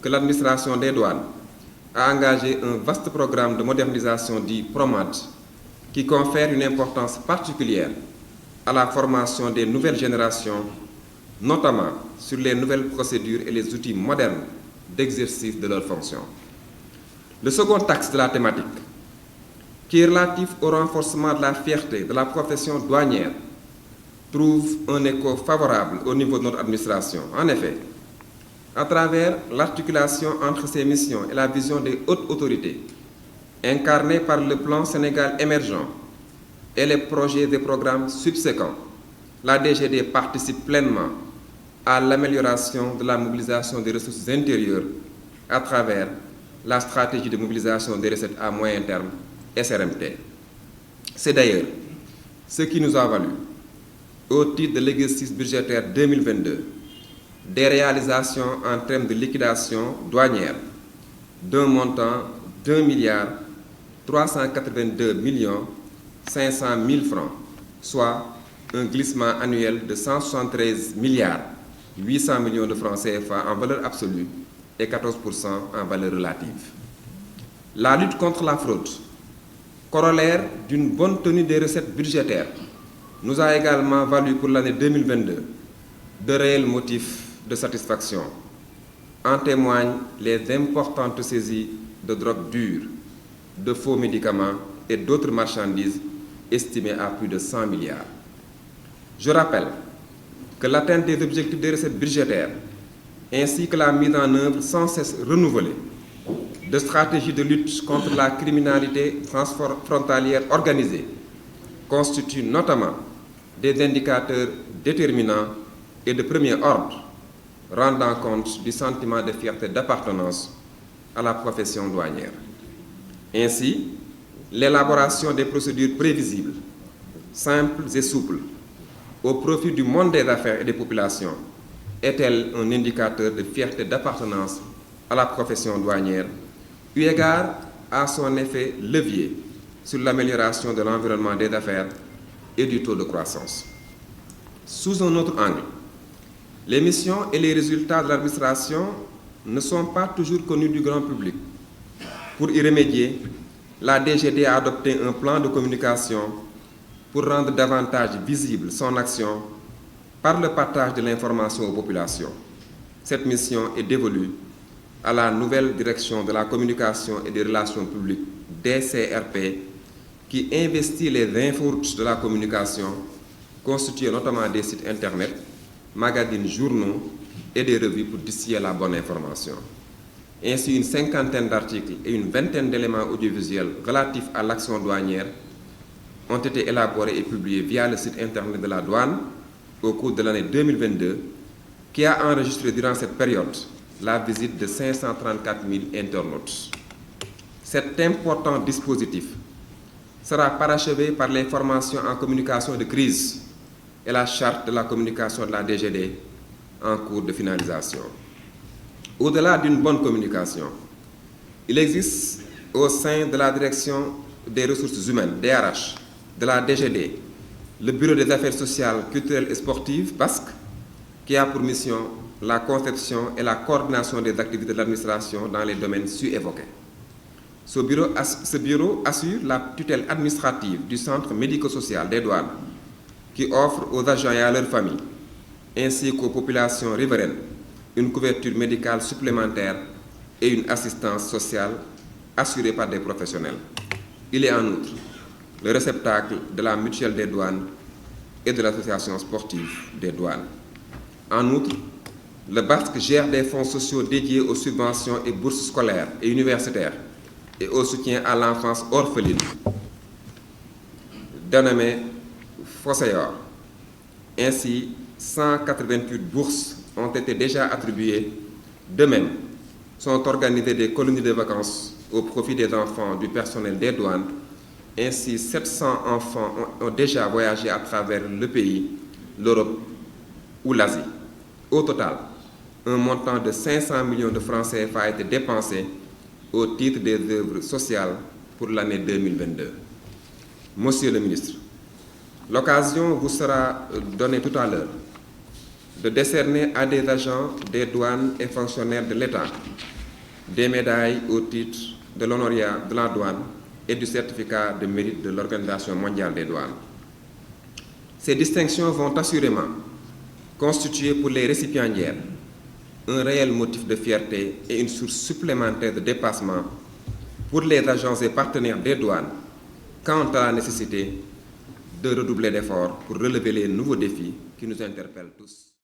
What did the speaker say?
Que l'administration des douanes a engagé un vaste programme de modernisation dit PROMAD qui confère une importance particulière à la formation des nouvelles générations, notamment sur les nouvelles procédures et les outils modernes d'exercice de leurs fonctions. Le second axe de la thématique, qui est relatif au renforcement de la fierté de la profession douanière, trouve un écho favorable au niveau de notre administration. En effet, à travers l'articulation entre ces missions et la vision des hautes autorités, incarnée par le plan Sénégal émergent et les projets et programmes subséquents, la DGD participe pleinement à l'amélioration de la mobilisation des ressources intérieures à travers la stratégie de mobilisation des recettes à moyen terme, SRMT. C'est d'ailleurs ce qui nous a valu, au titre de l'exercice budgétaire 2022, des réalisations en termes de liquidation douanière d'un montant d'1,382,500,000 francs, soit un glissement annuel de 173,800,000,000 de francs CFA en valeur absolue et 14% en valeur relative. La lutte contre la fraude, corollaire d'une bonne tenue des recettes budgétaires, nous a également valu pour l'année 2022 de réels motifs de satisfaction. En témoignent les importantes saisies de drogue dure, de faux médicaments et d'autres marchandises estimées à plus de 100 milliards. Je rappelle que l'atteinte des objectifs des recettes budgétaires ainsi que la mise en œuvre sans cesse renouvelée de stratégies de lutte contre la criminalité transfrontalière organisée constituent notamment des indicateurs déterminants et de premier ordre rendant compte du sentiment de fierté d'appartenance à la profession douanière. Ainsi, l'élaboration des procédures prévisibles, simples et souples, au profit du monde des affaires et des populations, est-elle un indicateur de fierté d'appartenance à la profession douanière, eu égard à son effet levier sur l'amélioration de l'environnement des affaires et du taux de croissance. Sous un autre angle, les missions et les résultats de l'administration ne sont pas toujours connus du grand public. Pour y remédier, la DGD a adopté un plan de communication pour rendre davantage visible son action par le partage de l'information aux populations. Cette mission est dévolue à la nouvelle direction de la communication et des relations publiques, DCRP, qui investit les inforoutes de la communication, constituées notamment des sites Internet, magazines, journaux et des revues pour distiller la bonne information. Ainsi, une cinquantaine d'articles et une vingtaine d'éléments audiovisuels relatifs à l'action douanière ont été élaborés et publiés via le site Internet de la douane au cours de l'année 2022, qui a enregistré durant cette période la visite de 534 000 internautes. Cet important dispositif sera parachevé par les formations en communication de crise et la charte de la communication de la DGD en cours de finalisation. Au-delà d'une bonne communication, il existe au sein de la direction des ressources humaines, DRH, de la DGD, le Bureau des affaires sociales, culturelles et sportives, BASC, qui a pour mission la conception et la coordination des activités de l'administration dans les domaines ci-évoqués. Ce bureau assure la tutelle administrative du centre médico-social des douanes, qui offre aux agents et à leurs familles, ainsi qu'aux populations riveraines, une couverture médicale supplémentaire et une assistance sociale assurée par des professionnels. Il est en outre le réceptacle de la mutuelle des douanes et de l'association sportive des douanes. En outre, le BASC gère des fonds sociaux dédiés aux subventions et bourses scolaires et universitaires et au soutien à l'enfance orpheline, dénommé Fosséor. Ainsi, 188 bourses ont été déjà attribuées. De même, sont organisées des colonies de vacances au profit des enfants du personnel des douanes. Ainsi, 700 enfants ont déjà voyagé à travers le pays, l'Europe ou l'Asie. Au total, un montant de 500 millions de francs CFA a été dépensé au titre des œuvres sociales pour l'année 2022. Monsieur le ministre, l'occasion vous sera donnée tout à l'heure de décerner à des agents des douanes et fonctionnaires de l'État des médailles au titre de l'honoraire de la douane et du certificat de mérite de l'Organisation mondiale des douanes. Ces distinctions vont assurément constituer pour les récipiendaires un réel motif de fierté et une source supplémentaire de dépassement pour les agents et partenaires des douanes quant à la nécessité de redoubler d'efforts pour relever les nouveaux défis qui nous interpellent tous.